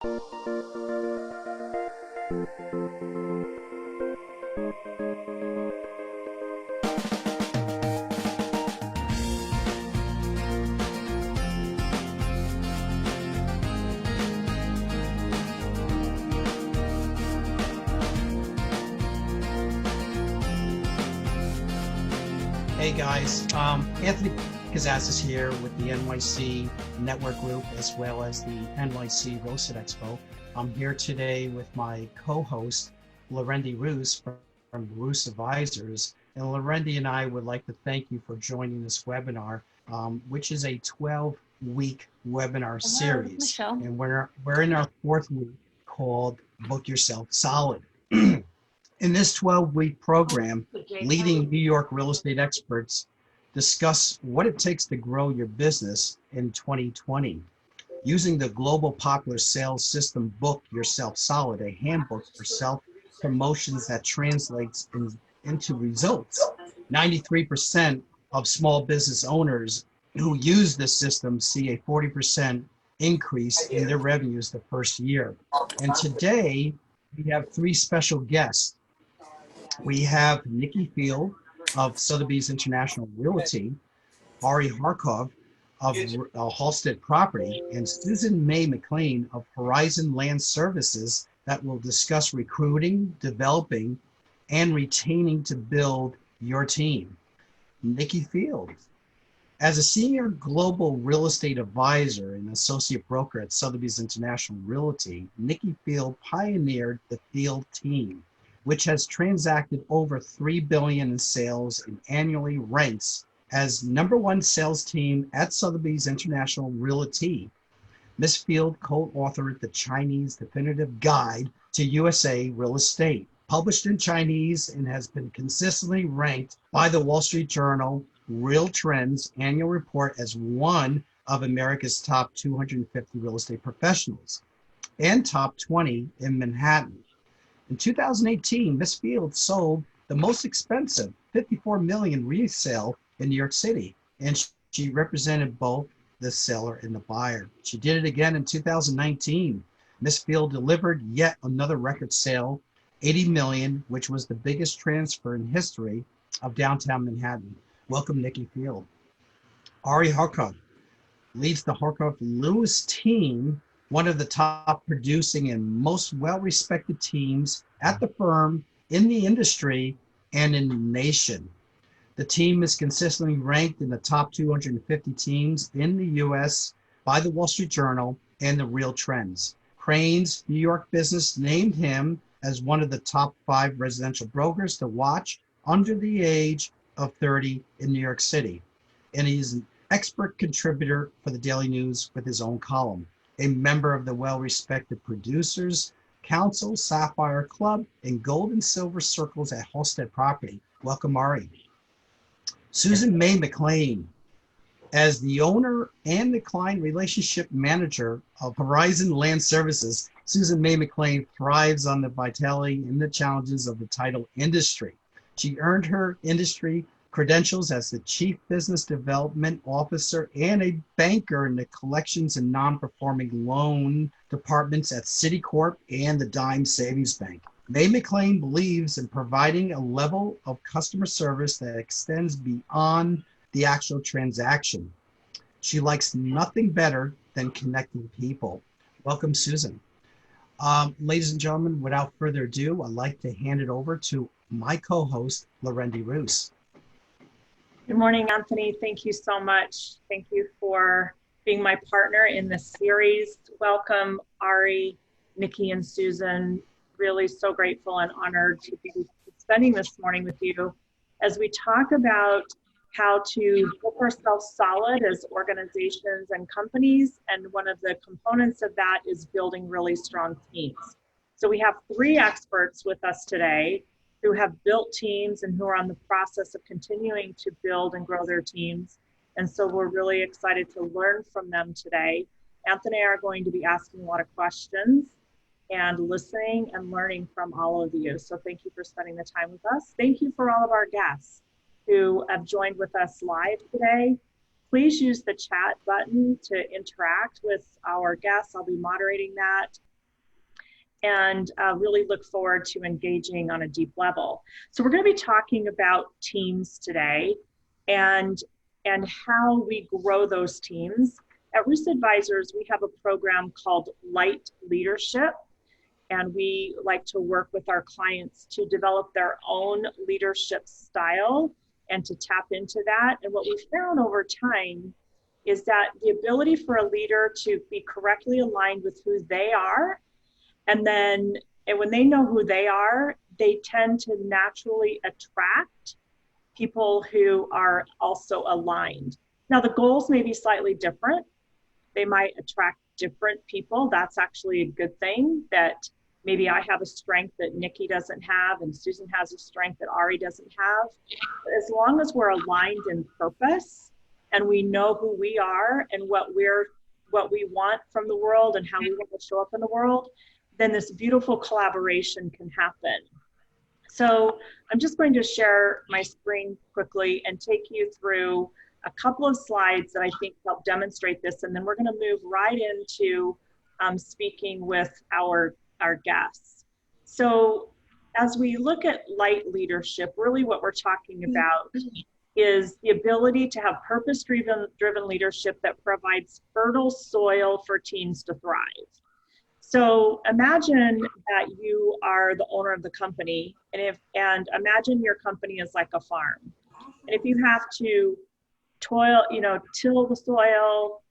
Hey guys, Anthony Kazas is here with the NYC Network Group as well as the NYC Real Estate Expo. I'm here today with my co-host, Lorendi Roos from Roos Advisors. And Lorendi and I would like to thank you for joining this webinar, which is a 12-week webinar series. Michelle. And we're in our fourth week called Book Yourself Solid. In this 12-week program, leading New York real estate experts discuss what it takes to grow your business in 2020. Using the global popular sales system Book Yourself Solid, a handbook for self-promotions that translates into results. 93% of small business owners who use this system see a 40% increase in their revenues the first year. And today, we have three special guests. We have Nikki Field of Sotheby's International Realty, Ari Harkov of Halstead Property, and Susan May-Mclean of Horizon Land Services that will discuss recruiting, developing, and retaining to build your team. Nikki Field. As a senior global real estate advisor and associate broker at Sotheby's International Realty, Nikki Field pioneered the Field team, which has transacted over $3 billion in sales and annually ranks as #1 sales team at Sotheby's International Realty. Ms. Field co-authored the Chinese Definitive Guide to USA Real Estate, published in Chinese, and has been consistently ranked by the Wall Street Journal Real Trends annual report as one of America's top 250 real estate professionals and top 20 in Manhattan. In 2018, Ms. Field sold the most expensive $54 million resale in New York City, and she represented both the seller and the buyer. She did it again in 2019. Ms. Field delivered yet another record sale, $80 million, which was the biggest transfer in history of downtown Manhattan. Welcome, Nikki Field. Ari Harkov leads the Harkov Lewis team, one of the top producing and most well-respected teams at the firm, in the industry, and in the nation. The team is consistently ranked in the top 250 teams in the U.S. by the Wall Street Journal and the Real Trends. Crain's New York Business named him as one of the top 5 residential brokers to watch under the age of 30 in New York City. And he's an expert contributor for the Daily News with his own column. A member of the well-respected Producers Council, Sapphire Club, and Gold and Silver Circles at Halstead Property. Welcome, Ari. Susan May-Mclean, as the owner and the client relationship manager of Horizon Land Services, Susan May-Mclean thrives on the vitality and the challenges of the title industry. She earned her industry credentials as the Chief Business Development Officer and a banker in the collections and non-performing loan departments at Citicorp and the Dime Savings Bank. May-Mclean believes in providing a level of customer service that extends beyond the actual transaction. She likes nothing better than connecting people. Welcome, Susan. Ladies and gentlemen, without further ado, I'd like to hand it over to my co-host, Lorendi Roos. Good morning, Anthony. Thank you so much. Thank you for being my partner in this series. Welcome, Ari, Nikki, and Susan. Really so grateful and honored to be spending this morning with you as we talk about how to book ourselves solid as organizations and companies. And one of the components of that is building really strong teams. So we have 3 experts with us today who have built teams and who are on the process of continuing to build and grow their teams. And so we're really excited to learn from them today. Anthony and I are going to be asking a lot of questions and listening and learning from all of you. So thank you for spending the time with us. Thank you for all of our guests who have joined with us live today. Please use the chat button to interact with our guests. I'll be moderating that. and really look forward to engaging on a deep level. So we're going to be talking about teams today and how we grow those teams. At Roost Advisors, we have a program called Light Leadership, and we like to work with our clients to develop their own leadership style and to tap into that. And what we've found over time is that the ability for a leader to be correctly aligned with who they are, and when they know who they are, they tend to naturally attract people who are also aligned. Now, the goals may be slightly different. They might attract different people. That's actually a good thing, that maybe I have a strength that Nikki doesn't have, and Susan has a strength that Ari doesn't have. But as long as we're aligned in purpose and we know who we are and what we want from the world and how we want to show up in the world, then this beautiful collaboration can happen. So I'm just going to share my screen quickly and take you through a couple of slides that I think help demonstrate this, and then we're going to move right into speaking with our guests. So as we look at light leadership, really what we're talking about is the ability to have purpose-driven leadership that provides fertile soil for teams to thrive. So imagine that you are the owner of the company, and imagine your company is like a farm. And if you have to till the soil,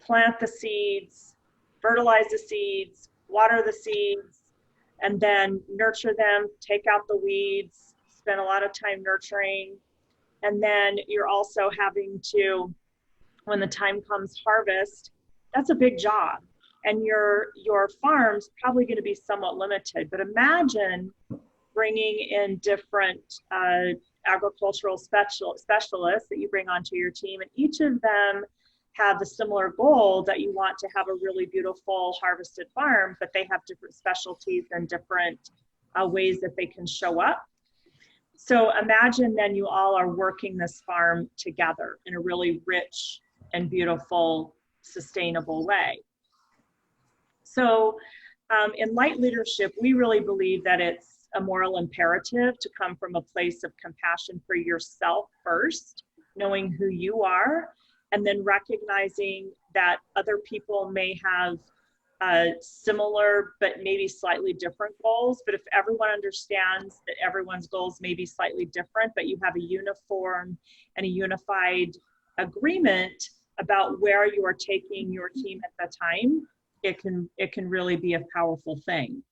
plant the seeds, fertilize the seeds, water the seeds, and then nurture them, take out the weeds, spend a lot of time nurturing. And then you're also having to, when the time comes, harvest. That's a big job. And your farm's probably going to be somewhat limited. But imagine bringing in different agricultural specialists that you bring onto your team, and each of them have the similar goal that you want to have a really beautiful harvested farm, but they have different specialties and different ways that they can show up. So imagine then you all are working this farm together in a really rich and beautiful, sustainable way. So in light leadership, we really believe that it's a moral imperative to come from a place of compassion for yourself first, knowing who you are, and then recognizing that other people may have similar but maybe slightly different goals. But if everyone understands that everyone's goals may be slightly different, but you have a uniform and a unified agreement about where you are taking your team at the time, it can really be a powerful thing.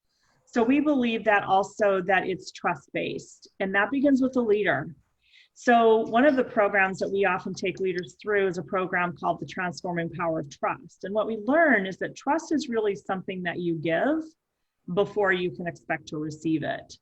So we believe that also that it's trust-based, and that begins with the leader. So one of the programs that we often take leaders through is a program called the Transforming Power of Trust. And what we learn is that trust is really something that you give before you can expect to receive it.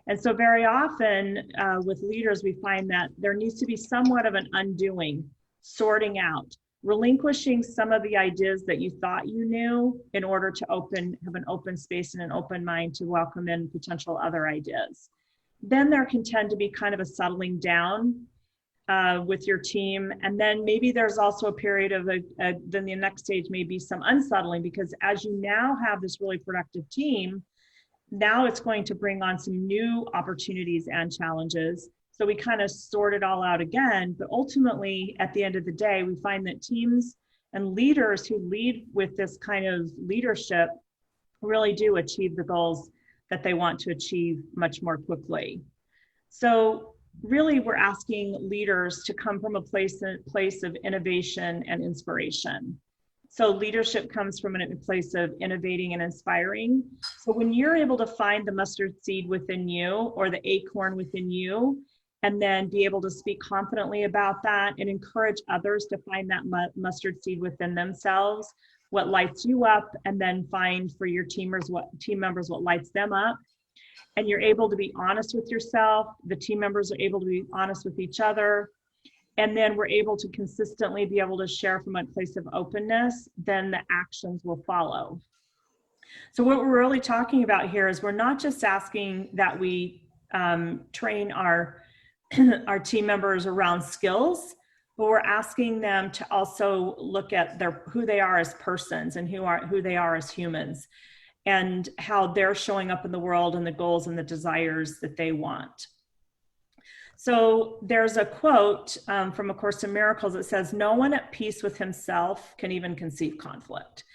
And so very often with leaders, we find that there needs to be somewhat of an undoing, sorting out, relinquishing some of the ideas that you thought you knew in order to have an open space and an open mind to welcome in potential other ideas. Then there can tend to be kind of a settling down with your team. And then maybe there's also a period of then the next stage may be some unsettling, because as you now have this really productive team, now it's going to bring on some new opportunities and challenges. So we kind of sort it all out again, but ultimately at the end of the day, we find that teams and leaders who lead with this kind of leadership really do achieve the goals that they want to achieve much more quickly. So really we're asking leaders to come from a place of innovation and inspiration. So leadership comes from a place of innovating and inspiring. So when you're able to find the mustard seed within you or the acorn within you, and then be able to speak confidently about that and encourage others to find that mustard seed within themselves, what lights you up, and then find for your team members what lights them up. And you're able to be honest with yourself, the team members are able to be honest with each other, and then we're able to consistently be able to share from a place of openness, then the actions will follow. So what we're really talking about here is we're not just asking that we train our team members around skills, but we're asking them to also look at who they are as persons and who they are as humans. and how they're showing up in the world and the goals and the desires that they want. So there's a quote from A Course in Miracles that says, "No one at peace with himself can even conceive conflict."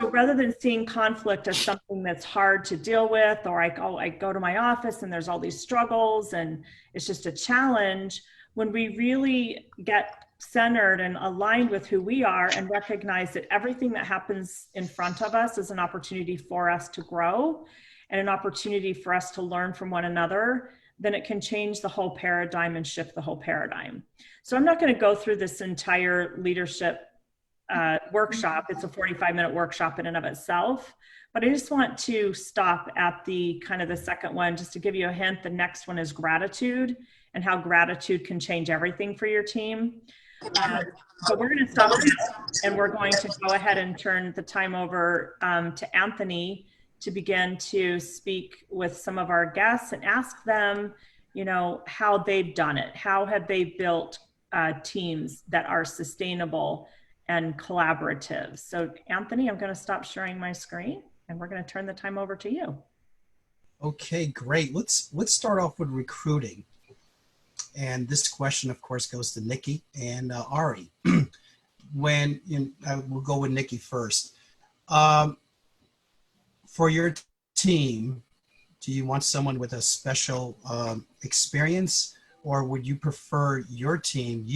So rather than seeing conflict as something that's hard to deal with, or I go to my office and there's all these struggles and it's just a challenge, when we really get centered and aligned with who we are and recognize that everything that happens in front of us is an opportunity for us to grow and an opportunity for us to learn from one another, then it can change the whole paradigm and shift the whole paradigm. So I'm not going to go through this entire leadership workshop. It's a 45-minute workshop in and of itself, but I just want to stop at the kind of the second one, just to give you a hint. The next one is gratitude and how gratitude can change everything for your team. But we're going to stop and we're going to go ahead and turn the time over to Anthony to begin to speak with some of our guests and ask them, you know, how they've done it. How have they built teams that are sustainable and collaborative? So Anthony, I'm going to stop sharing my screen and we're going to turn the time over to you. Okay, great. Let's start off with recruiting. And this question, of course, goes to Nikki and Ari. We'll go with Nikki first. For your team, do you want someone with a special experience, or would you prefer your team,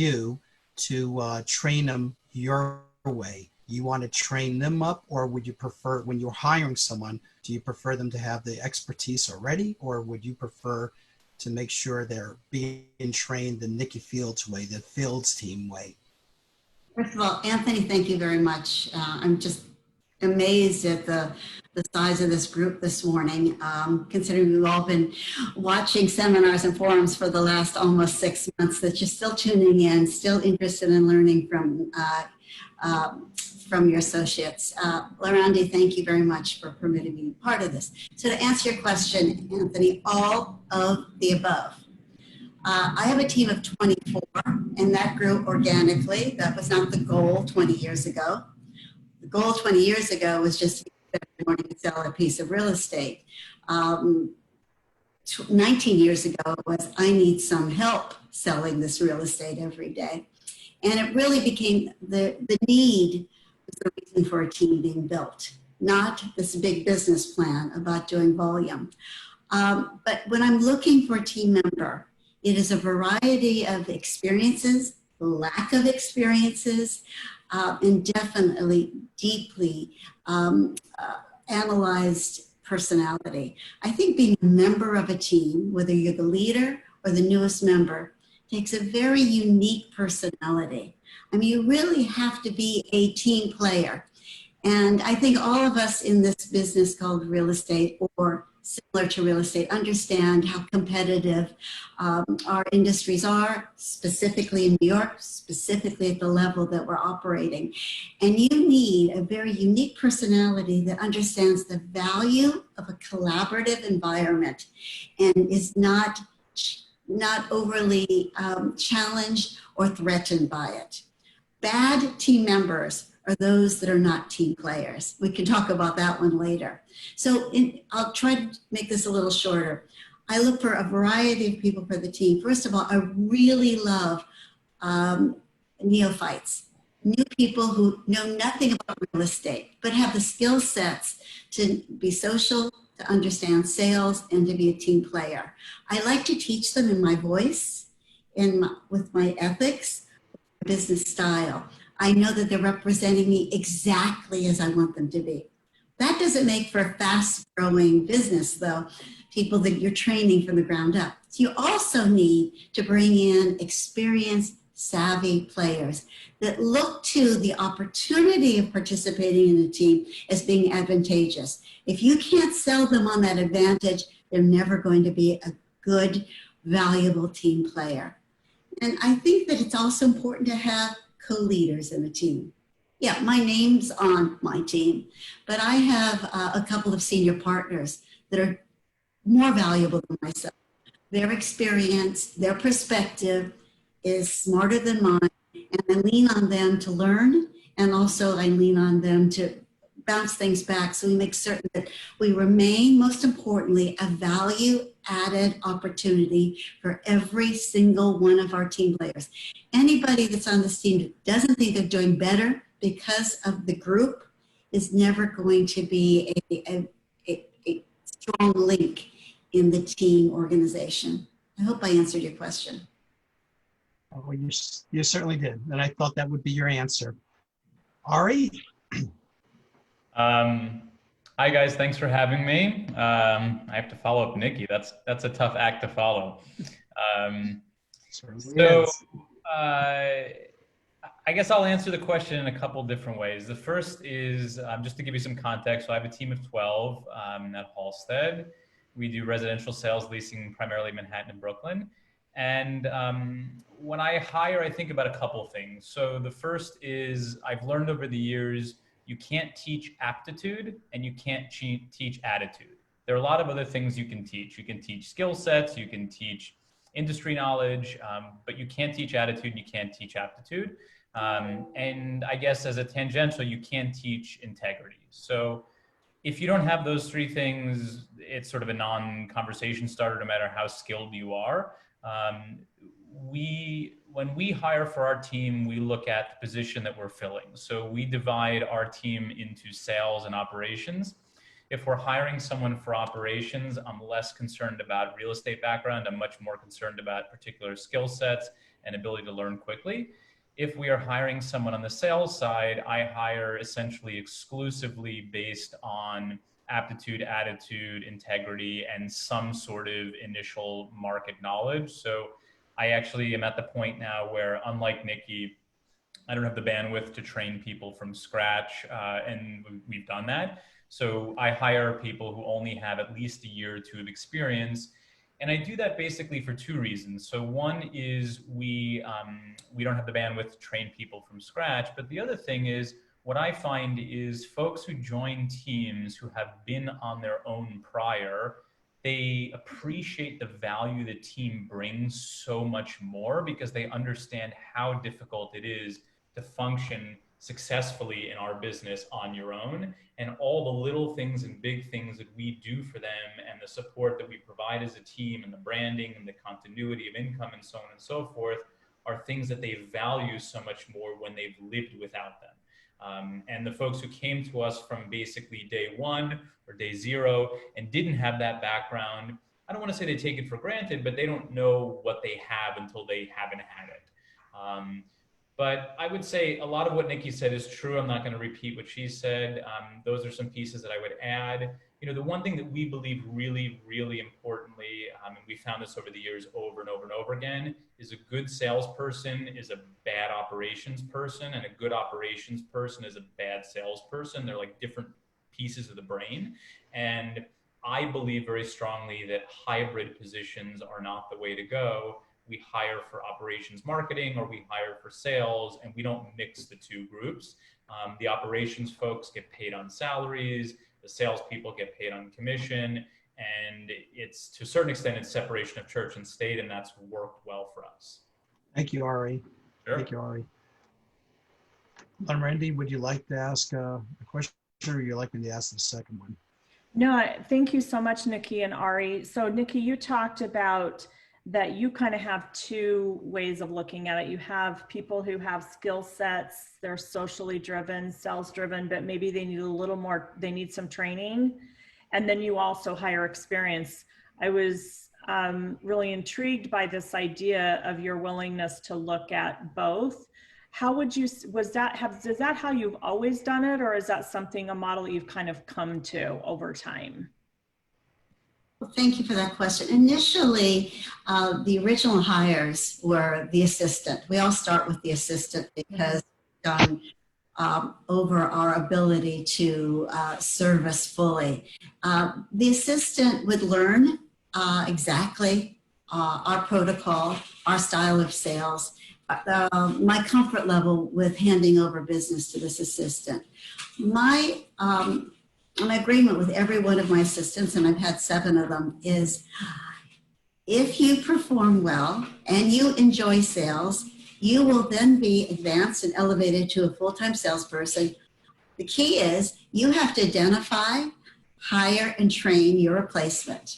to train them your way? You want to train them up, or would you prefer, when you're hiring someone, do you prefer them to have the expertise already, or would you prefer to make sure they're being trained the Nikki Field's way, the Fields team way? First of all, Anthony, thank you very much. I'm just amazed at the size of this group this morning, considering we've all been watching seminars and forums for the last almost 6 months, that you're still tuning in, still interested in learning from your associates. Larandi, thank you very much for permitting me to be part of this. So to answer your question, Anthony, all of the above. I have a team of 24, and that grew organically. That was not the goal 20 years ago. The goal 20 years ago was just to every morning to sell a piece of real estate. 19 years ago was, I need some help selling this real estate every day. And it really became the need was the reason for a team being built, not this big business plan about doing volume. But when I'm looking for a team member, it is a variety of experiences, lack of experiences, and definitely deeply analyzed personality. I think being a member of a team, whether you're the leader or the newest member, takes a very unique personality. I mean, you really have to be a team player. And I think all of us in this business called real estate, or similar to real estate, understand how competitive our industries are, specifically in New York, specifically at the level that we're operating. And you need a very unique personality that understands the value of a collaborative environment and is not overly challenged or threatened by it. Bad team members are those that are not team players. We can talk about that one later. So I'll try to make this a little shorter. I look for a variety of people for the team. First of all, I really love neophytes, new people who know nothing about real estate, but have the skill sets to be social, to understand sales, and to be a team player. I like to teach them in my voice, with my ethics, business style. I know that they're representing me exactly as I want them to be. That doesn't make for a fast-growing business, though, people that you're training from the ground up. So you also need to bring in experienced, savvy players that look to the opportunity of participating in a team as being advantageous. If you can't sell them on that advantage, they're never going to be a good, valuable team player. And I think that it's also important to have co-leaders in a team. Yeah, my name's on my team, but I have a couple of senior partners that are more valuable than myself. Their experience, their perspective is smarter than mine, and I lean on them to learn, and also I lean on them to bounce things back so we make certain that we remain, most importantly, a value-added opportunity for every single one of our team players. Anybody that's on this team that doesn't think they're doing better because of the group is never going to be a strong link in the team organization. I hope I answered your question. Oh, you certainly did, and I thought that would be your answer. Ari? Hi guys, thanks for having me. I have to follow up Nikki. That's a tough act to follow. I guess I'll answer the question in a couple different ways. The first is just to give you some context. So I have a team of 12 at Halstead. We do residential sales leasing, primarily Manhattan and Brooklyn. And when I hire, I think about a couple of things. So the first is I've learned over the years, you can't teach aptitude and you can't teach attitude. There are a lot of other things you can teach. You can teach skill sets, you can teach industry knowledge, but you can't teach attitude and you can't teach aptitude. And I guess as a tangential, you can teach integrity. So if you don't have those three things, it's sort of a non-conversation starter, no matter how skilled you are. When we hire for our team, we look at the position that we're filling. So we divide our team into sales and operations. If we're hiring someone for operations, I'm less concerned about real estate background. I'm much more concerned about particular skill sets and ability to learn quickly. If we are hiring someone on the sales side, I hire essentially exclusively based on aptitude, attitude, integrity, and some sort of initial market knowledge. So I actually am at the point now where, unlike Nikki, I don't have the bandwidth to train people from scratch, and we've done that. So I hire people who only have at least a year or two of experience. And I do that basically for two reasons. So one is we don't have the bandwidth to train people from scratch, but the other thing is, what I find is folks who join teams who have been on their own prior, they appreciate the value the team brings so much more because they understand how difficult it is to function successfully in our business on your own, and all the little things and big things that we do for them and the support that we provide as a team and the branding and the continuity of income and so on and so forth are things that they value so much more when they've lived without them. And the folks who came to us from basically day one or day zero and didn't have that background, I don't want to say they take it for granted, but they don't know what they have until they haven't had it. But I would say a lot of what Nikki said is true. I'm not going to repeat what she said. Those are some pieces that I would add. You know, the one thing that we believe really, really importantly, and we found this over the years over and over and over again, is a good salesperson is a bad operations person, and a good operations person is a bad salesperson. They're like different pieces of the brain. And I believe very strongly that hybrid positions are not the way to go. We hire for operations marketing or we hire for sales, and we don't mix the two groups. The operations folks get paid on salaries, the salespeople get paid on commission, and it's, to a certain extent, it's separation of church and state, and that's worked well for us. Thank you, Ari. Sure. Thank you, Ari. Randy, would you like to ask a question, or would you like me to ask the second one? No, thank you so much, Nikki and Ari. So Nikki, you talked about that you kind of have two ways of looking at it. You have people who have skill sets, they're socially driven, sales driven, but maybe they need a little more, they need some training. And then you also hire experience. I was really intrigued by this idea of your willingness to look at both. How would you, is that how you've always done it, or is that something, a model you've kind of come to over time? Well, thank you for that question. Initially, the original hires were the assistant. We all start with the assistant because done over our ability to service fully. The assistant would learn exactly our protocol, our style of sales, my comfort level with handing over business to this assistant. My agreement with every one of my assistants, and I've had 7 of them, is if you perform well and you enjoy sales, you will then be advanced and elevated to a full-time salesperson The key is you have to identify, hire, and train your replacement.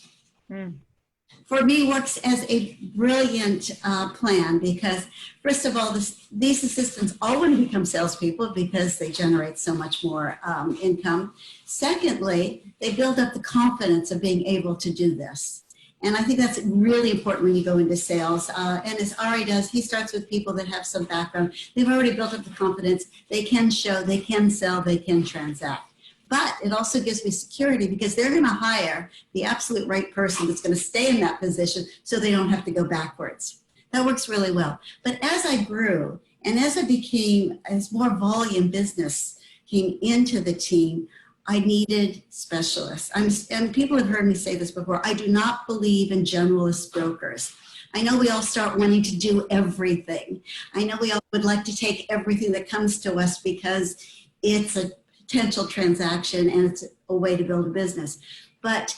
For me, works as a brilliant plan because, first of all, these assistants all want to become salespeople because they generate so much more income. Secondly, they build up the confidence of being able to do this. And I think that's really important when you go into sales. And as Ari does, he starts with people that have some background. They've already built up the confidence. They can show, they can sell, they can transact. But it also gives me security because they're going to hire the absolute right person that's going to stay in that position so they don't have to go backwards. That works really well. But as I grew and as more volume business came into the team, I needed specialists. And people have heard me say this before. I do not believe in generalist brokers. I know we all start wanting to do everything. I know we all would like to take everything that comes to us because it's a potential transaction and it's a way to build a business. But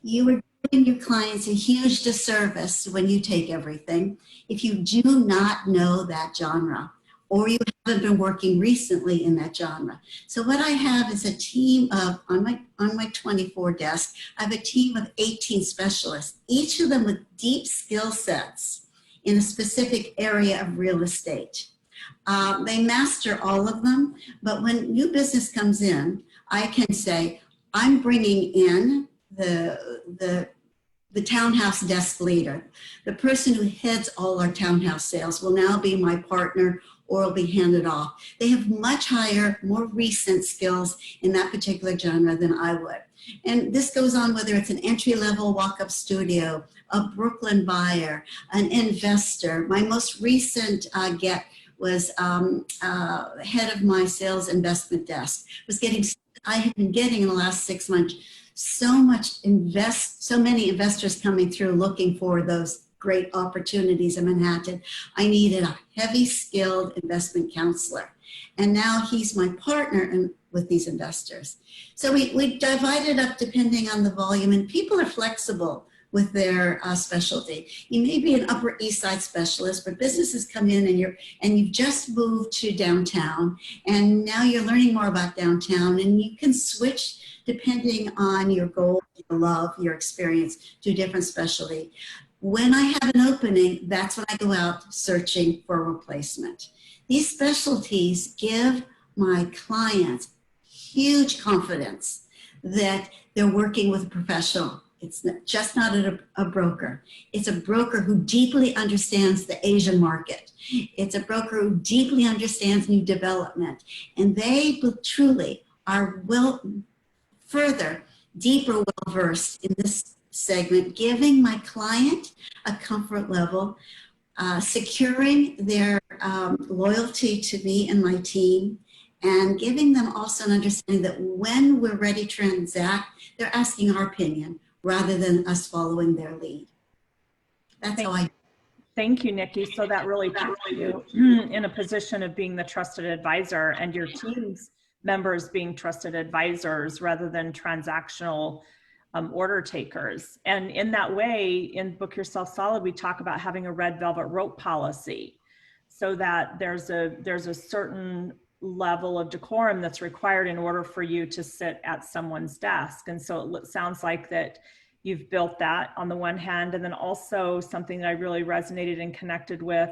you are doing your clients a huge disservice when you take everything if you do not know that genre or you haven't been working recently in that genre. So what I have is a team of, on my 24 desk, I have a team of 18 specialists, each of them with deep skill sets in a specific area of real estate. They master all of them, but when new business comes in, I can say, I'm bringing in the townhouse desk leader. The person who heads all our townhouse sales will now be my partner or will be handed off. They have much higher, more recent skills in that particular genre than I would. And this goes on whether it's an entry-level walk-up studio, a Brooklyn buyer, an investor. My most recent get was head of my sales investment desk. I have been getting in the last 6 months so many investors coming through looking for those great opportunities in Manhattan. I needed a heavy skilled investment counselor. And now he's my partner with these investors. So we divided up depending on the volume, and people are flexible with their specialty. You may be an Upper East Side specialist, but businesses come in and you've just moved to downtown, and now you're learning more about downtown, and you can switch depending on your goal, your love, your experience to a different specialty. When I have an opening, that's when I go out searching for a replacement. These specialties give my clients huge confidence that they're working with a professional. It's just not a broker. It's a broker who deeply understands the Asian market. It's a broker who deeply understands new development. And they truly are deeper, well-versed in this segment, giving my client a comfort level, securing their loyalty to me and my team, and giving them also an understanding that when we're ready to transact, they're asking our opinion rather than us following their lead. That's how I. Thank you, Nikki. So that really puts you in a position of being the trusted advisor and your team's members being trusted advisors rather than transactional order takers. And in that way, in Book Yourself Solid, we talk about having a red velvet rope policy so that there's a certain level of decorum that's required in order for you to sit at someone's desk. And so it sounds like that you've built that on the one hand, and then also something that I really resonated and connected with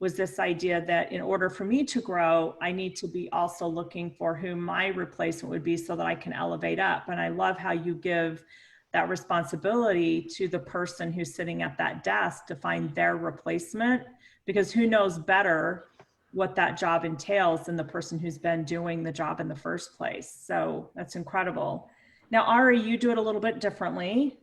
was this idea that in order for me to grow, I need to be also looking for who my replacement would be so that I can elevate up. And I love how you give that responsibility to the person who's sitting at that desk to find their replacement, because who knows better what that job entails than the person who's been doing the job in the first place. So that's incredible. Now, Ari, you do it a little bit differently.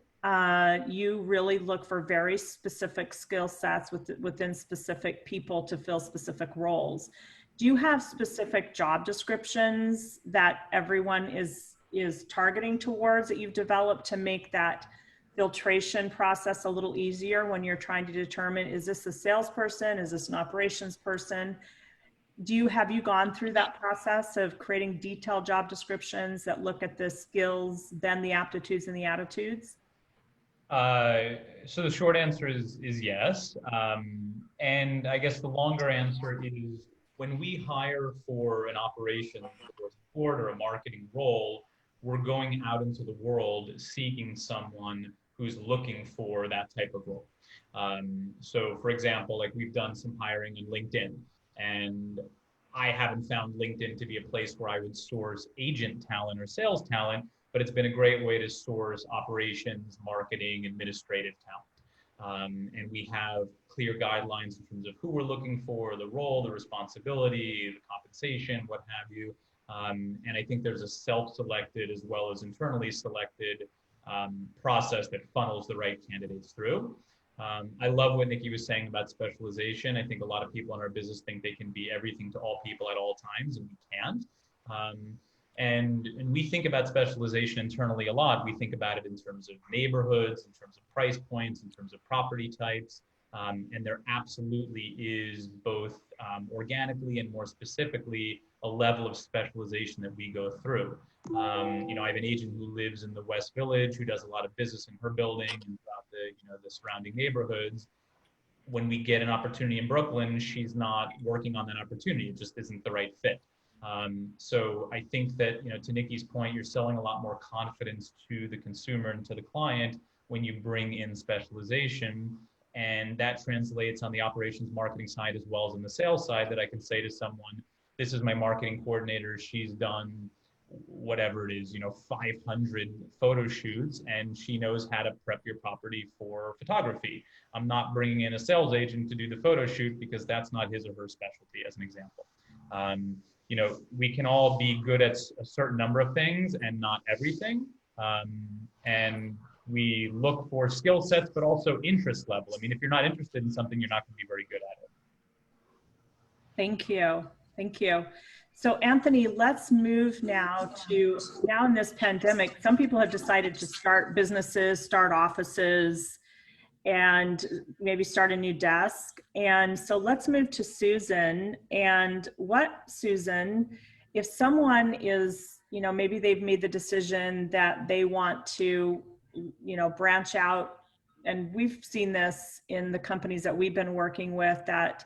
You really look for very specific skill sets within specific people to fill specific roles. Do you have specific job descriptions that everyone is targeting towards that you've developed to make that filtration process a little easier when you're trying to determine, is this a salesperson? Is this an operations person? Have you gone through that process of creating detailed job descriptions that look at the skills, then the aptitudes and the attitudes? So the short answer is yes. And I guess the longer answer is when we hire for an operations or support or a marketing role, we're going out into the world seeking someone who's looking for that type of role. So for example, like we've done some hiring in LinkedIn, and I haven't found LinkedIn to be a place where I would source agent talent or sales talent, but it's been a great way to source operations, marketing, administrative talent. And we have clear guidelines in terms of who we're looking for, the role, the responsibility, the compensation, what have you. And I think there's a self-selected as well as internally selected process that funnels the right candidates through. I love what Nikki was saying about specialization. I think a lot of people in our business think they can be everything to all people at all times, and we can't. And we think about specialization internally a lot. We think about it in terms of neighborhoods, in terms of price points, in terms of property types. And there absolutely is both organically and more specifically a level of specialization that we go through. You know, I have an agent who lives in the West Village who does a lot of business in her building and throughout the surrounding neighborhoods. When we get an opportunity in Brooklyn, she's not working on that opportunity. It just isn't the right fit. So I think that, to Nikki's point, you're selling a lot more confidence to the consumer and to the client when you bring in specialization. And that translates on the operations marketing side as well as on the sales side, that I can say to someone, this is my marketing coordinator. She's done whatever it is, 500 photo shoots, and she knows how to prep your property for photography. I'm not bringing in a sales agent to do the photo shoot because that's not his or her specialty, as an example. We can all be good at a certain number of things and not everything. And we look for skill sets, but also interest level. I mean, if you're not interested in something, you're not going to be very good at it. Thank you. Thank you. So Anthony, let's move now in this pandemic, some people have decided to start businesses, start offices, and maybe start a new desk. And so let's move to Susan. And Susan, if someone is, maybe they've made the decision that they want to, branch out, and we've seen this in the companies that we've been working with, that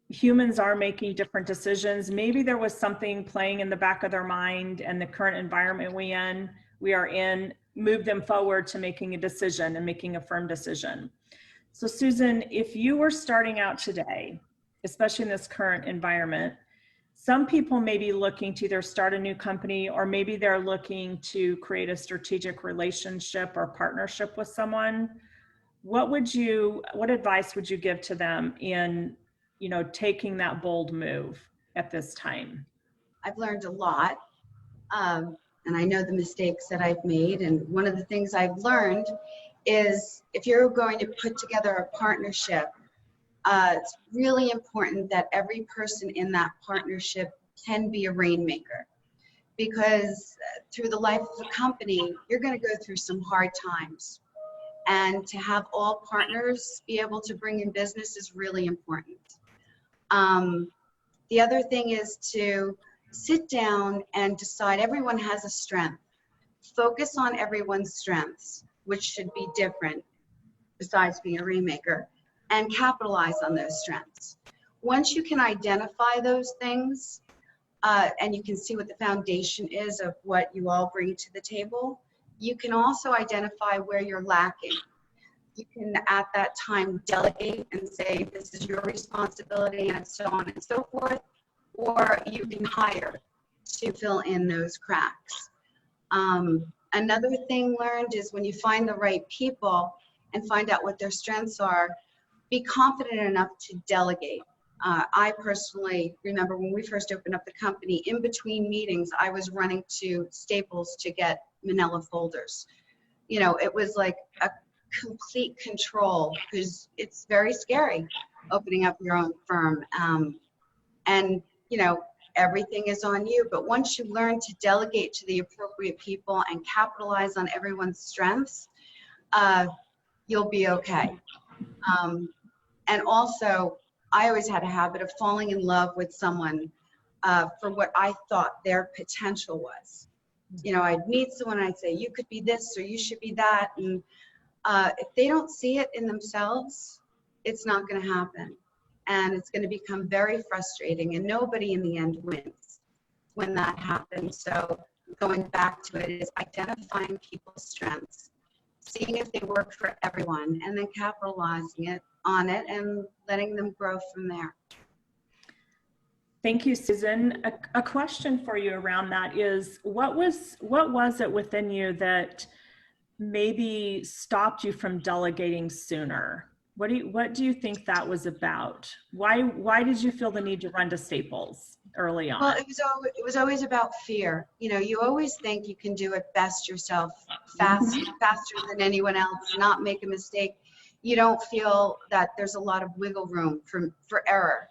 humans are making different decisions. Maybe there was something playing in the back of their mind, and the current environment we are in moved them forward to making a decision and making a firm decision. So Susan, if you were starting out today, especially in this current environment, some people may be looking to either start a new company, or maybe they're looking to create a strategic relationship or partnership with someone. What advice would you give to them in taking that bold move at this time? I've learned a lot, and I know the mistakes that I've made. And one of the things I've learned is if you're going to put together a partnership, it's really important that every person in that partnership can be a rainmaker, because through the life of the company, you're going to go through some hard times. And to have all partners be able to bring in business is really important. The other thing is to sit down and decide everyone has a strength. Focus on everyone's strengths, which should be different besides being a rainmaker, and capitalize on those strengths. Once you can identify those things, and you can see what the foundation is of what you all bring to the table, you can also identify where you're lacking. You can at that time delegate and say, this is your responsibility, and so on and so forth, or you can hire to fill in those cracks. Another thing learned is when you find the right people and find out what their strengths are, be confident enough to delegate. I personally remember when we first opened up the company, in between meetings, I was running to Staples to get manila folders. It was like a complete control, because it's very scary opening up your own firm. And everything is on you. But once you learn to delegate to the appropriate people and capitalize on everyone's strengths, you'll be okay. And also, I always had a habit of falling in love with someone for what I thought their potential was. I'd meet someone and I'd say, you could be this or you should be that. And if they don't see it in themselves, it's not going to happen. And it's going to become very frustrating, and nobody in the end wins. when that happens. So going back to it is identifying people's strengths, seeing if they work for everyone, and then capitalizing on it and letting them grow from there. Thank you, Susan. A question for you around that is, what was it within you that maybe stopped you from delegating sooner? What do you think that was about? Why did you feel the need to run to Staples early on? Well, it was always about fear. You know, you always think you can do it best yourself, faster than anyone else, not make a mistake. You don't feel that there's a lot of wiggle room for error.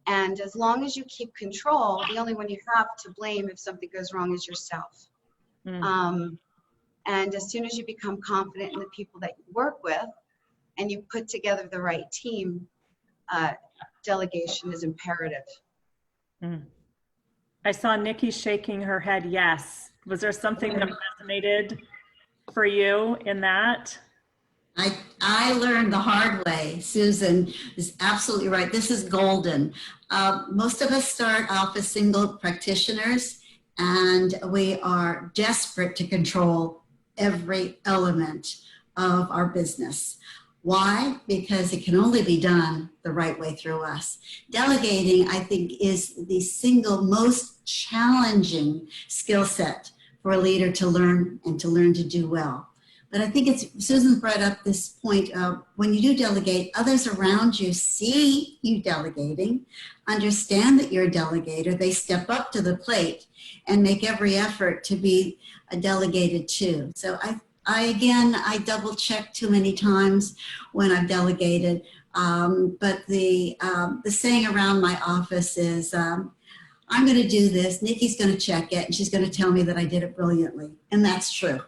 And as long as you keep control, the only one you have to blame if something goes wrong is yourself. And as soon as you become confident in the people that you work with and you put together the right team, delegation is imperative. I saw Nikki shaking her head yes. Was there something that resonated for you in that? I learned the hard way. Susan is absolutely right. This is golden. Most of us start off as single practitioners, and we are desperate to control every element of our business. Why? Because it can only be done the right way through us. Delegating, I think, is the single most challenging skill set for a leader to learn and to learn to do well. But I think Susan brought up this point of when you do delegate, others around you see you delegating, understand that you're a delegator, they step up to the plate and make every effort to be delegated to. So I double check too many times when I've delegated. But the saying around my office is, I'm going to do this, Nikki's going to check it, and she's going to tell me that I did it brilliantly. And that's true.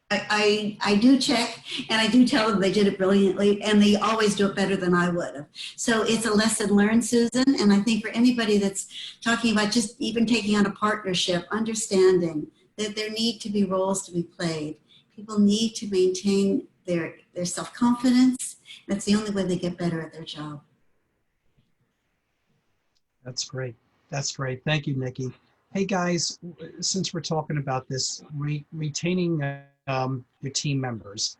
I do check, and I do tell them they did it brilliantly, and they always do it better than I would have. So it's a lesson learned, Susan, and I think for anybody that's talking about just even taking on a partnership, understanding that there need to be roles to be played. People need to maintain their self-confidence. That's the only way they get better at their job. That's great. That's great. Thank you, Nikki. Hey guys, since we're talking about this, retaining your team members.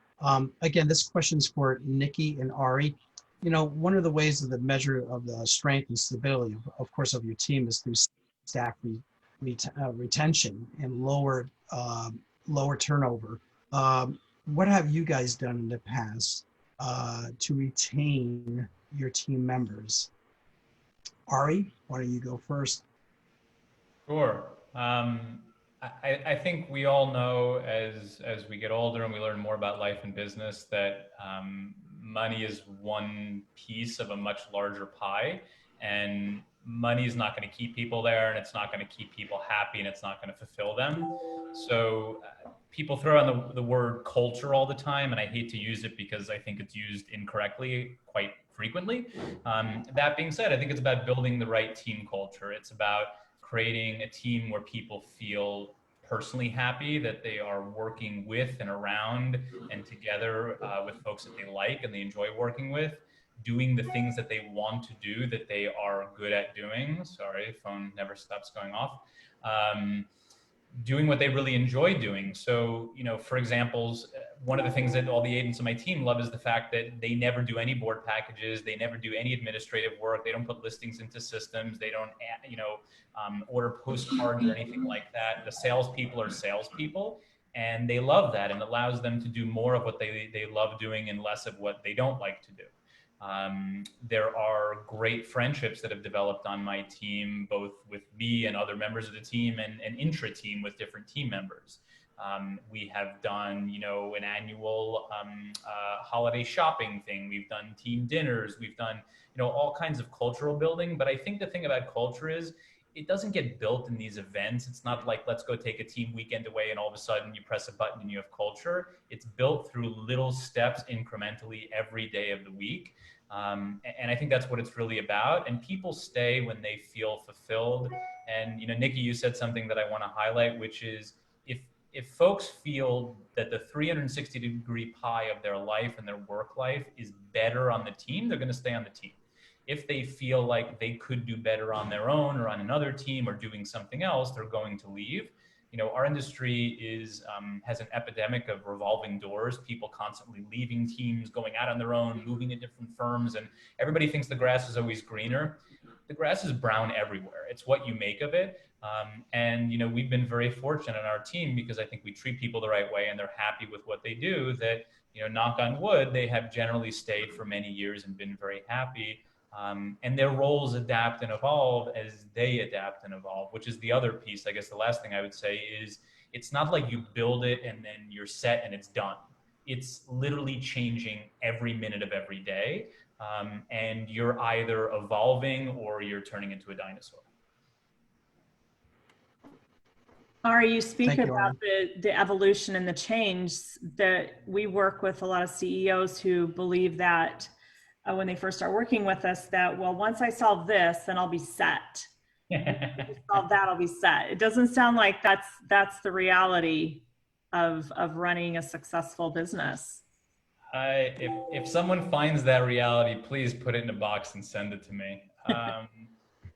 Again, this question's for Nikki and Ari. You know, one of the ways of the measure of the strength and stability, of course, of your team is through staff retention and lower turnover. What have you guys done in the past to retain your team members? Ari, why don't you go first? Sure. I think we all know as we get older and we learn more about life and business that money is one piece of a much larger pie, and money is not going to keep people there, and it's not going to keep people happy, and it's not going to fulfill them. So people throw on the word culture all the time, and I hate to use it because I think it's used incorrectly quite frequently. That being said, I think it's about building the right team culture. It's about creating a team where people feel personally happy that they are working with and around and together with folks that they like and they enjoy working with, doing the things that they want to do, that they are good at doing. Sorry, phone never stops going off. Doing what they really enjoy doing. So, you know, for examples, one of the things that all the agents on my team love is the fact that they never do any board packages. They never do any administrative work. They don't put listings into systems. They don't, order postcards or anything like that. The salespeople are salespeople, and they love that, and allows them to do more of what they love doing and less of what they don't like to do. There are great friendships that have developed on my team, both with me and other members of the team and intra-team with different team members. We have done, an annual holiday shopping thing. We've done team dinners. We've done, all kinds of cultural building. But I think the thing about culture is it doesn't get built in these events. It's not like, let's go take a team weekend away and all of a sudden you press a button and you have culture. It's built through little steps incrementally every day of the week. And I think that's what it's really about. And people stay when they feel fulfilled. And, Nikki, you said something that I want to highlight, which is if folks feel that the 360-degree pie of their life and their work life is better on the team, they're going to stay on the team. If they feel like they could do better on their own or on another team or doing something else, they're going to leave. You know, our industry has an epidemic of revolving doors, people constantly leaving teams, going out on their own, moving to different firms, and everybody thinks the grass is always greener. The grass is brown everywhere. It's what you make of it. And, you know, we've been very fortunate on our team because I think we treat people the right way and they're happy with what they do, that, you know, knock on wood, they have generally stayed for many years and been very happy. And their roles adapt and evolve as they adapt and evolve, which is the other piece. I guess the last thing I would say is it's not like you build it and then you're set and it's done. It's literally changing every minute of every day. And you're either evolving or you're turning into a dinosaur. Ari, you speak Thank you, about the evolution and the change. That we work with a lot of CEOs who believe that when they first start working with us, that, well, once I solve this, then I'll be set. Solve that, I'll be set. It doesn't sound like that's the reality of running a successful business. If someone finds that reality, please put it in a box and send it to me.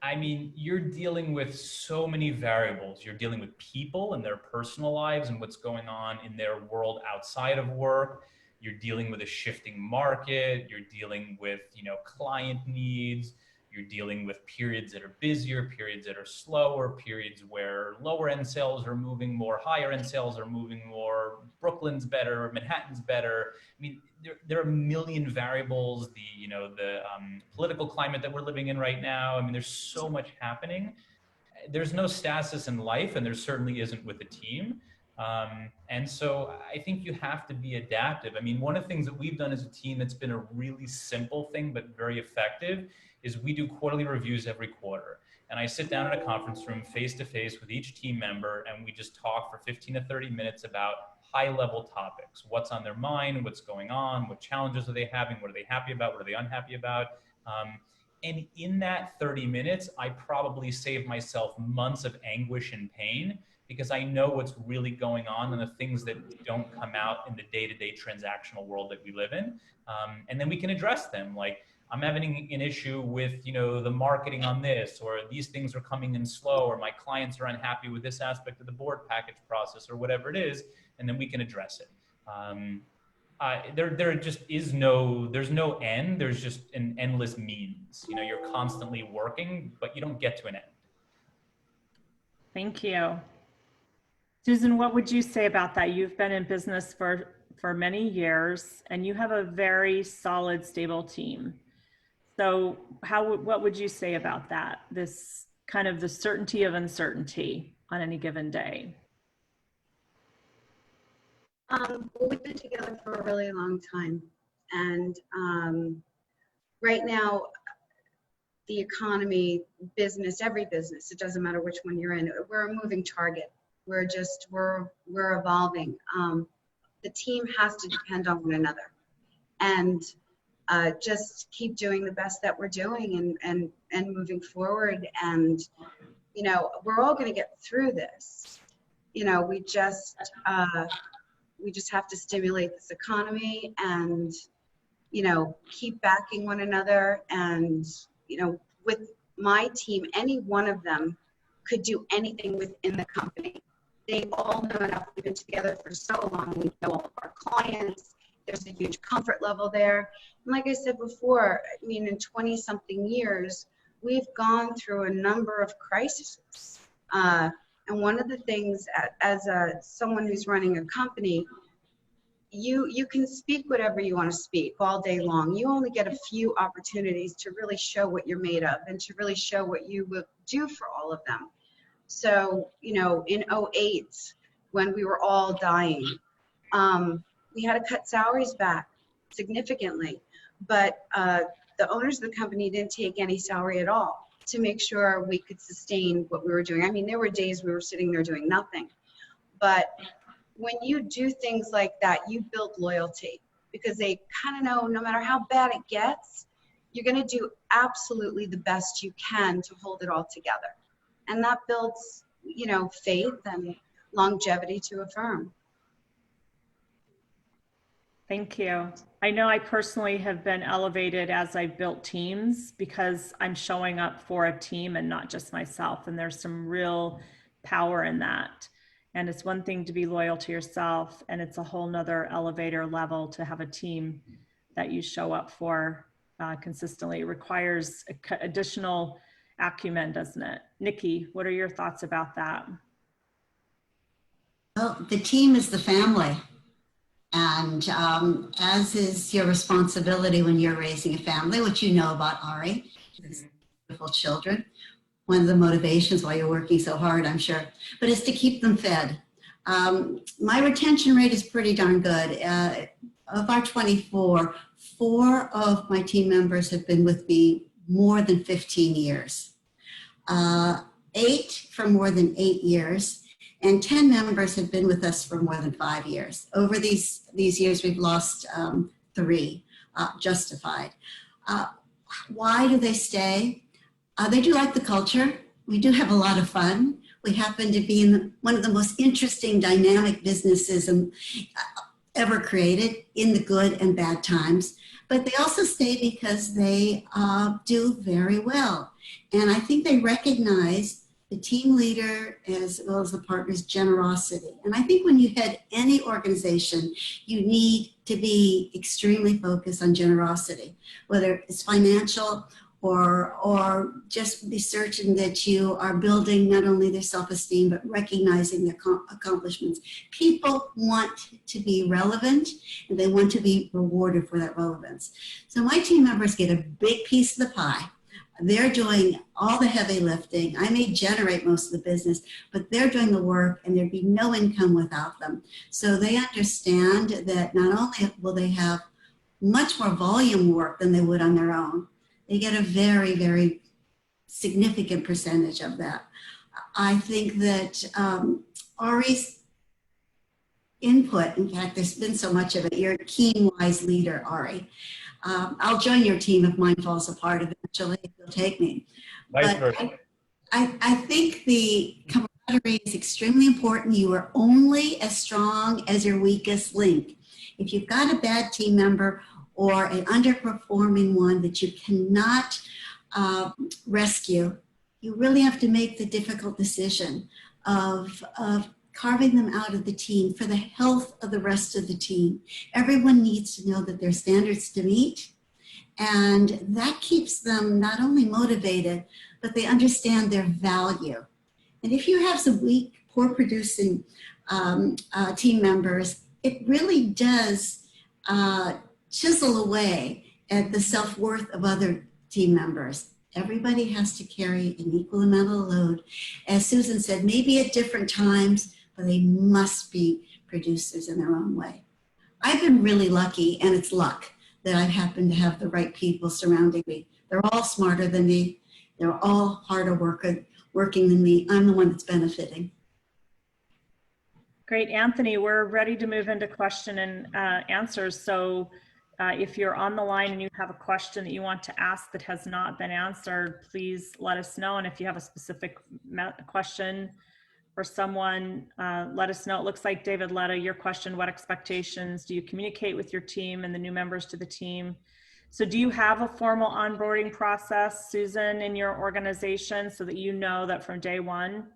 I mean, you're dealing with so many variables. You're dealing with people and their personal lives and what's going on in their world outside of work. You're dealing with a shifting market. You're dealing with, you know, client needs. You're dealing with periods that are busier, periods that are slower, periods where lower end sales are moving more, higher end sales are moving more, Brooklyn's better, Manhattan's better. I mean, there are a million variables, the political climate that we're living in right now. I mean, there's so much happening. There's no stasis in life, and there certainly isn't with a team. And so I think you have to be adaptive. I mean, one of the things that we've done as a team that's been a really simple thing, but very effective, is we do quarterly reviews every quarter. And I sit down in a conference room face to face with each team member, and we just talk for 15 to 30 minutes about high level topics. What's on their mind, what's going on, what challenges are they having, what are they happy about, what are they unhappy about? And in that 30 minutes, I probably save myself months of anguish and pain, because I know what's really going on and the things that don't come out in the day-to-day transactional world that we live in. And then we can address them. Like, I'm having an issue with, you know, the marketing on this, or these things are coming in slow, or my clients are unhappy with this aspect of the board package process, or whatever it is, and then we can address it. There just is there's no end. There's just an endless means. You know, you're constantly working, but you don't get to an end. Thank you. Susan, what would you say about that? You've been in business for many years, and you have a very solid, stable team. So what would you say about that? This kind of the certainty of uncertainty on any given day? Well, we've been together for a really long time. And right now, the economy, business, every business, it doesn't matter which one you're in, we're a moving target. We're evolving. The team has to depend on one another, and just keep doing the best that we're doing, and moving forward. And, you know, we're all going to get through this. You know, we just have to stimulate this economy, and, you know, keep backing one another. And, you know, with my team, any one of them could do anything within the company. They all know enough. We've been together for so long. We know all of our clients. There's a huge comfort level there. And like I said before, I mean, in 20-something years, we've gone through a number of crises. And one of the things, as someone who's running a company, you can speak whatever you want to speak all day long. You only get a few opportunities to really show what you're made of, and to really show what you will do for all of them. So, you know, in 2008, when we were all dying, we had to cut salaries back significantly, but the owners of the company didn't take any salary at all to make sure we could sustain what we were doing. I mean, there were days we were sitting there doing nothing, but when you do things like that, you build loyalty, because they kind of know no matter how bad it gets, you're going to do absolutely the best you can to hold it all together. And that builds, you know, faith and longevity to a firm. Thank you. I know I personally have been elevated as I've built teams because I'm showing up for a team and not just myself. And there's some real power in that. And it's one thing to be loyal to yourself, and it's a whole nother elevator level to have a team that you show up for consistently. It requires additional acumen, doesn't it? Nikki, what are your thoughts about that? Well, the team is the family. And as is your responsibility when you're raising a family, which you know about Ari, beautiful children. One of the motivations why you're working so hard, I'm sure, but it's to keep them fed. My retention rate is pretty darn good. Of our 24, 4 of my team members have been with me more than 15 years. 8 for more than 8 years. And 10 members have been with us for more than 5 years. Over these years, we've lost 3, justified. Why do they stay? They do like the culture. We do have a lot of fun. We happen to be in one of the most interesting, dynamic businesses ever created, in the good and bad times. But they also stay because they do very well. And I think they recognize the team leader as well as the partner's generosity. And I think when you head any organization, you need to be extremely focused on generosity, whether it's financial or just be certain that you are building not only their self-esteem, but recognizing their accomplishments. People want to be relevant, and they want to be rewarded for that relevance. So my team members get a big piece of the pie. They're doing all the heavy lifting. I may generate most of the business, but they're doing the work, and there'd be no income without them. So they understand that not only will they have much more volume work than they would on their own, they get a very, very significant percentage of that. I think that Ari's input, in fact, there's been so much of it. You're a keen, wise leader, Ari. I'll join your team if mine falls apart eventually, if you'll take me. Vice But versa. I think the camaraderie is extremely important. You are only as strong as your weakest link. If you've got a bad team member or an underperforming one that you cannot rescue, you really have to make the difficult decision of carving them out of the team for the health of the rest of the team. Everyone needs to know that there are standards to meet, and that keeps them not only motivated, but they understand their value. And if you have some weak, poor producing team members, it really does chisel away at the self-worth of other team members. Everybody has to carry an equal amount of load. As Susan said, maybe at different times, but they must be producers in their own way. I've been really lucky, and it's luck, that I happen to have the right people surrounding me. They're all smarter than me. They're all harder working than me. I'm the one that's benefiting. Great, Anthony, we're ready to move into question and answers. So if you're on the line and you have a question that you want to ask that has not been answered, please let us know. And if you have a specific question for someone, let us know. It looks like David Letta, your question, what expectations do you communicate with your team and the new members to the team? So do you have a formal onboarding process, Susan, in your organization so that you know that from day one,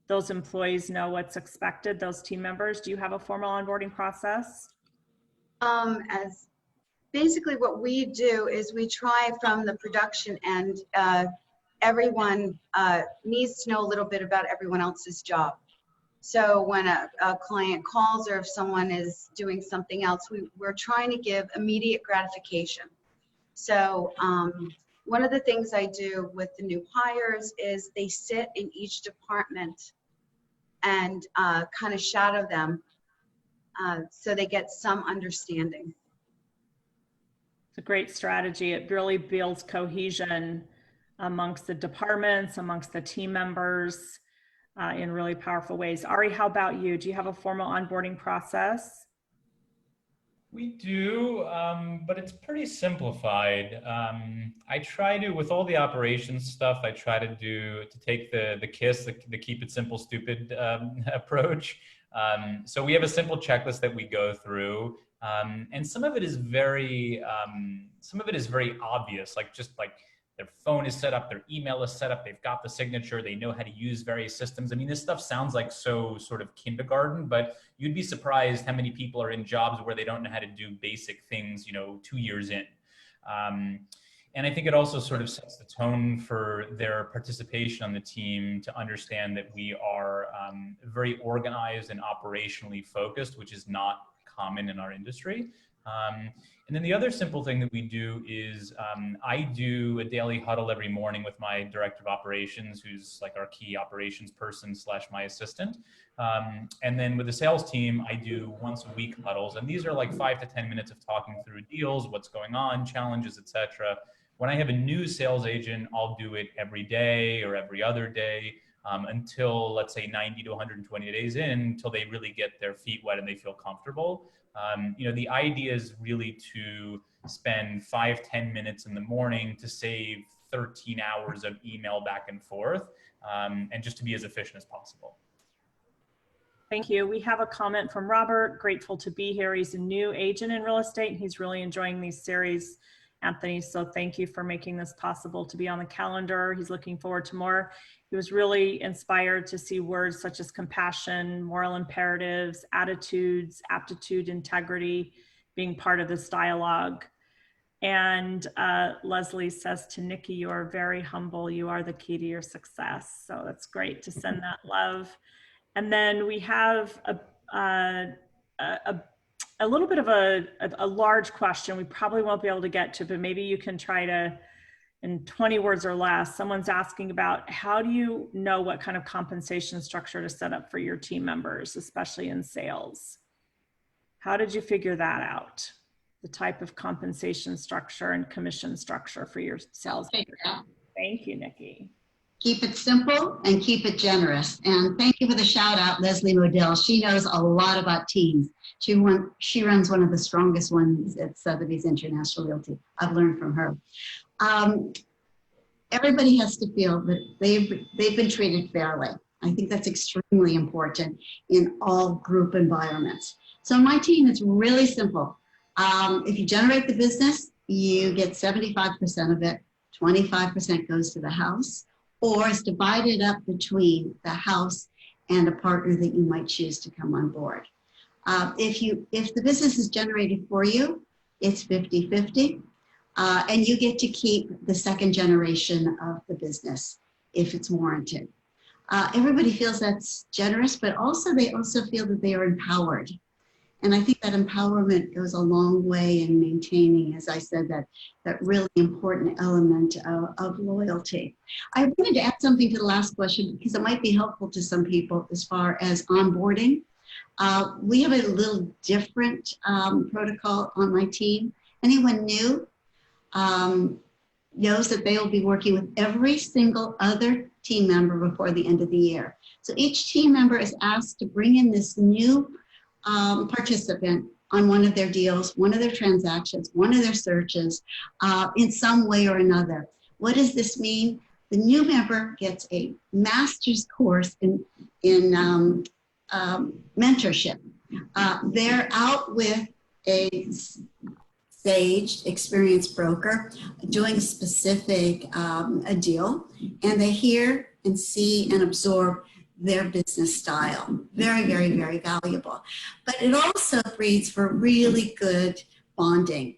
those employees know what's expected, those team members? Do you have a formal onboarding process? As basically what we do is we try from the production end, everyone needs to know a little bit about everyone else's job. So when a client calls or if someone is doing something else, we're trying to give immediate gratification. So one of the things I do with the new hires is they sit in each department and kind of shadow them so they get some understanding. It's a great strategy. It really builds cohesion amongst the departments, amongst the team members in really powerful ways. Ari, how about you? Do you have a formal onboarding process? We do, but it's pretty simplified. I try to, with all the operations stuff, I try to take the KISS, the keep it simple, stupid approach. So we have a simple checklist that we go through. And some of it is very obvious, like just like their phone is set up, their email is set up, they've got the signature, they know how to use various systems. I mean, this stuff sounds like so sort of kindergarten, but you'd be surprised how many people are in jobs where they don't know how to do basic things, 2 years in. And I think it also sort of sets the tone for their participation on the team to understand that we are very organized and operationally focused, which is not common in our industry. And then the other simple thing that we do is I do a daily huddle every morning with my director of operations, who's like our key operations person / my assistant. And then with the sales team, I do once a week huddles. And these are like 5 to 10 minutes of talking through deals, what's going on, challenges, etc. When I have a new sales agent, I'll do it every day or every other day until, let's say, 90 to 120 days in, until they really get their feet wet and they feel comfortable. The idea is really to spend 5-10 minutes in the morning to save 13 hours of email back and forth, and just to be as efficient as possible. Thank you. We have a comment from Robert, grateful to be here. He's a new agent in real estate and he's really enjoying these series, Anthony. So thank you for making this possible to be on the calendar. He's looking forward to more. He was really inspired to see words such as compassion, moral imperatives, attitudes, aptitude, integrity being part of this dialogue. And Leslie says to Nikki, you are very humble. You are the key to your success. So that's great to send that love. And then we have a little bit of a large question we probably won't be able to get to, but maybe you can try to, in 20 words or less. Someone's asking about how do you know what kind of compensation structure to set up for your team members, especially in sales? How did you figure that out? The type of compensation structure and commission structure for your sales. Thank you, Nikki. Keep it simple and keep it generous. And thank you for the shout out, Leslie Modell. She knows a lot about teams. She runs one of the strongest ones at Sotheby's International Realty. I've learned from her. Everybody has to feel that they've been treated fairly. I think that's extremely important in all group environments. So my team is really simple. If you generate the business, you get 75% of it, 25% goes to the house, or is divided up between the house and a partner that you might choose to come on board. If the business is generated for you, it's 50-50, and you get to keep the second generation of the business if it's warranted. Everybody feels that's generous, but also they also feel that they are empowered. And I think that empowerment goes a long way in maintaining, as I said, that really important element of loyalty. I wanted to add something to the last question because it might be helpful to some people as far as onboarding. We have a little different protocol on my team. Anyone new knows that they will be working with every single other team member before the end of the year. So each team member is asked to bring in this new participant on one of their deals, one of their transactions, one of their searches, in some way or another. What does this mean? The new member gets a master's course in mentorship. They're out with a staged, experienced broker doing a specific a deal, and they hear and see and absorb their business style. Very, very, very valuable. But it also breeds for really good bonding.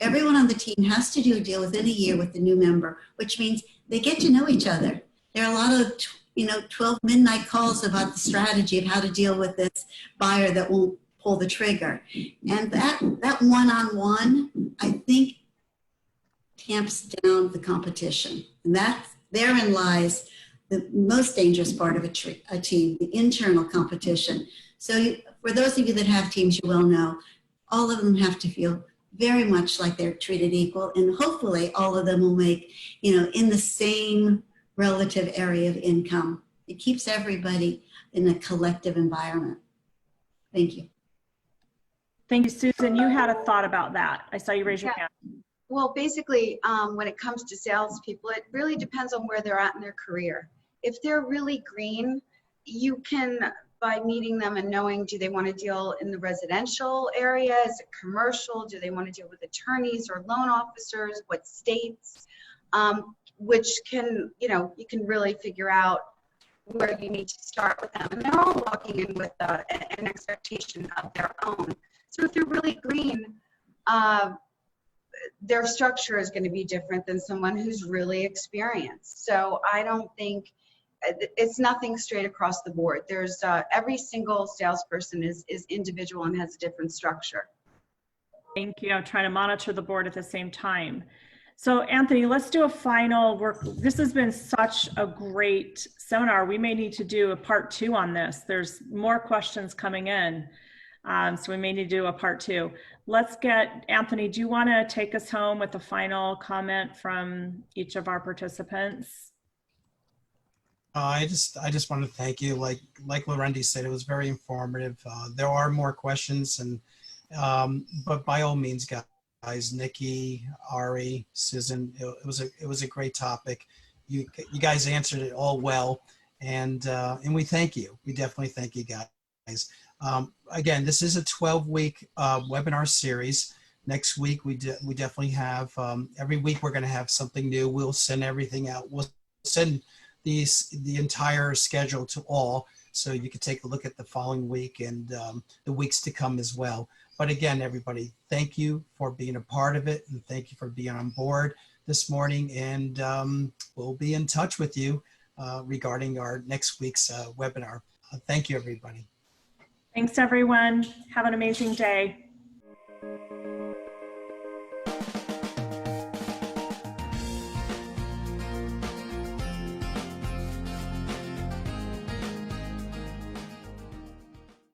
Everyone on the team has to do a deal within a year with the new member, which means they get to know each other. There are a lot of 12 midnight calls about the strategy of how to deal with this buyer that won't pull the trigger. And that one-on-one, I think, tamps down the competition. And therein lies the most dangerous part of a team, the internal competition. So for those of you that have teams, you will know, all of them have to feel very much like they're treated equal, and hopefully all of them will make, in the same relative area of income. It keeps everybody in a collective environment. Thank you. Thank you, Susan. You had a thought about that. I saw you raise your hand. Well, basically, when it comes to salespeople, it really depends on where they're at in their career. If they're really green, you can by meeting them and knowing, do they want to deal in the residential area? Is it commercial? Do they want to deal with attorneys or loan officers? What states? Which can, you know, you can really figure out where you need to start with them. And they're all walking in with an expectation of their own. So if they're really green, their structure is going to be different than someone who's really experienced. So I don't think it's nothing straight across the board. There's every single salesperson is individual and has a different structure. Thank you. I'm trying to monitor the board at the same time. So Anthony, let's do a final work. This has been such a great seminar. We may need to do a part 2 on this. There's more questions coming in. So we may need to do a part 2. Let's get, Anthony, do you want to take us home with a final comment from each of our participants? I just want to thank you. Like Lorendi said, it was very informative. There are more questions, and but by all means, guys, Nikki, Ari, Susan, it was a great topic. You guys answered it all well, and we thank you. We definitely thank you guys. Again, this is a 12-week webinar series. Next week we definitely have every week we're going to have something new. We'll send everything out. We'll send the entire schedule to all, so you can take a look at the following week and the weeks to come as well. But again, everybody, thank you for being a part of it, and thank you for being on board this morning. And we'll be in touch with you regarding our next week's webinar. Thank you, everybody. Thanks, everyone. Have an amazing day.